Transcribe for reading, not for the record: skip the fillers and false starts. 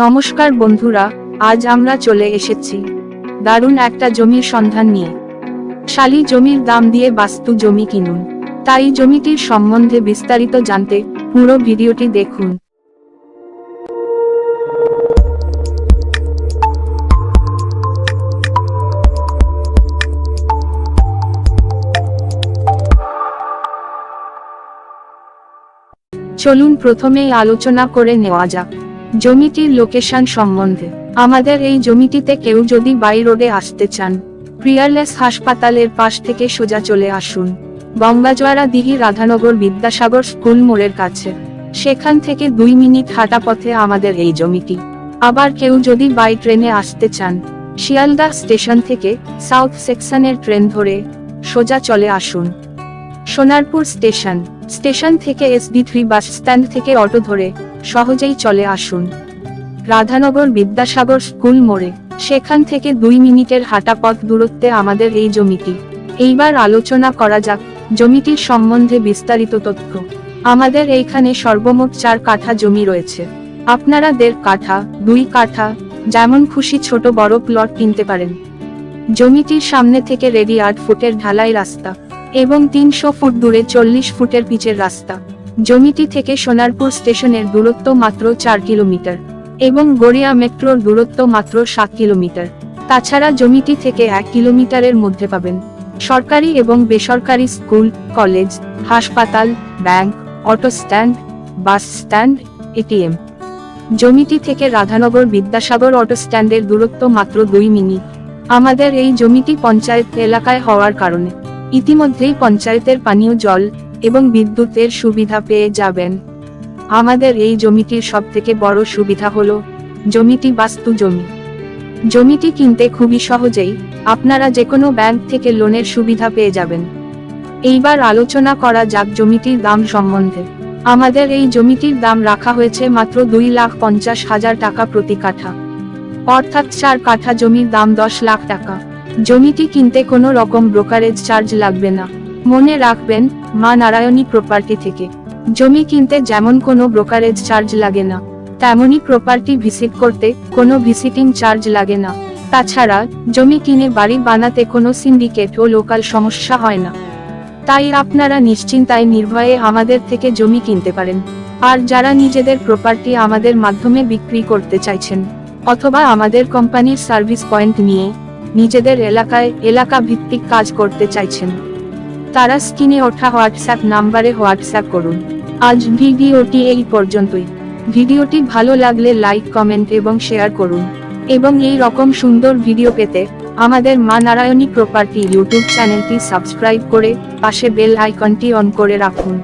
নমস্কার বন্ধুরা, আজ আমরা চলে এসেছি দারুণ একটা জমির সন্ধান নিয়ে। শালি জমির দাম দিয়ে বাস্তু জমি কিনুন। তাই জমিটির সম্বন্ধে বিস্তারিত জানতে পুরো ভিডিওটি দেখুন। চলুন প্রথমেই আলোচনা করে নেওয়া যাক জমিটির লোকেশন সম্বন্ধে। আমাদের এই জমিটিতে কেউ যদি বাই রোডে আসতে চান, পিয়ারলেস হাসপাতালের পাশ থেকে সোজা চলে আসুন গঙ্গাজোয়ারা দিঘি রাধানগর বিদ্যাসাগর স্কুল মোড়ের কাছে। সেখান থেকে 2 মিনিট হাঁটা পথে আমাদের এই জমিটি। আবার কেউ যদি বাই ট্রেনে আসতে চান, শিয়ালদা স্টেশন থেকে সাউথ সেকশনের ট্রেন ধরে সোজা চলে আসুন সোনারপুর স্টেশন থেকে SD3 বাস স্ট্যান্ড থেকে অটো ধরে সহজেই চলে আসুন রাধানগর বিদ্যাসাগর স্কুল মোড়ে। সেখান থেকে 2 মিনিটের হাঁটা পথ দূরত্বে আমাদের এই জমিটি। এইবার আলোচনা করা যাক জমিটির সম্বন্ধে বিস্তারিত তথ্য। আমাদের এইখানে সর্বমোট 4 কাঠা জমি রয়েছে। আপনারা 1.5 কাঠা, 2 কাঠা যেমন খুশি ছোট বড় প্লট কিনতে পারেন। জমিটির সামনে থেকে রেডি 8 ফুটের ঢালাই রাস্তা এবং 300 ফুট দূরে 40 ফুটের পিচের রাস্তা। জমিটি থেকে সোনারপুর স্টেশনের দূরত্ব মাত্র 4 কিলোমিটার এবং গড়িয়া মেট্রোর দূরত্ব মাত্র 7 কিলোমিটার। তাছাড়া জমিটি থেকে 1 কিলোমিটারের মধ্যে পাবেন সরকারি এবং বেসরকারি স্কুল, কলেজ, হাসপাতাল, bank, auto stand, bus stand, ATM। জমিটি থেকে রাধানগর বিদ্যাসাগর অটো স্ট্যান্ডের দূরত্ব মাত্র 2 মিনিট। আমাদের এই জমিটি পঞ্চায়েত এলাকায় হওয়ার কারণে ইতিমধ্যেই পঞ্চায়েতের পানীয় জল এবং বিদ্যুতের সুবিধা পেয়ে যাবেন। আমাদের এই জমিটির সবথেকে বড় সুবিধা হলো জমিটি বাস্তু জমি। জমিটি কিনতে খুবই সহজেই আপনারা যেকোনো ব্যাংক থেকে লোনের সুবিধা পেয়ে যাবেন। এইবার আলোচনা করা যাক জমিটির দাম সম্বন্ধে। আমাদের এই জমিটির দাম রাখা হয়েছে মাত্র 2,50,000 টাকা প্রতি কাঠা, অর্থাৎ 4 কাঠা জমির দাম 10 লাখ টাকা। জমিটি কিনতে কোনো রকম ব্রোকারেজ চার্জ লাগবে না। মনে রাখবেন, মা নারায়ণী প্রপার্টি থেকে জমি কিনতে যেমন কোনো ব্রোকারেজ চার্জ লাগে না, তেমনি প্রপার্টি ভিজিট করতে কোনো ভিজিটিং চার্জ লাগে না। তাছাড়া জমি কিনে বাড়ি বানাতে কোনো সিন্ডিকেট ও লোকাল সমস্যা হয় না। তাই আপনারা নিশ্চিন্তায় নির্ভয়ে আমাদের থেকে জমি কিনতে পারেন। আর যারা নিজেদের প্রপার্টি আমাদের মাধ্যমে বিক্রি করতে চাইছেন অথবা আমাদের কোম্পানির সার্ভিস পয়েন্ট নিয়ে নিজেদের এলাকা ভিত্তিক কাজ করতে চাইছেন, তারা স্ক্রিনে ওঠা হোয়াটসঅ্যাপ নাম্বারে হোয়াটসঅ্যাপ করুন। আজ ভিডিওটি এই পর্যন্তই। ভিডিওটি ভালো লাগলে লাইক, কমেন্ট এবং শেয়ার করুন। এবং এই রকম সুন্দর ভিডিও পেতে আমাদের মা নারায়ণী প্রপার্টি ইউটিউব চ্যানেলটি সাবস্ক্রাইব করে পাশে বেল আইকনটি অন করে রাখুন।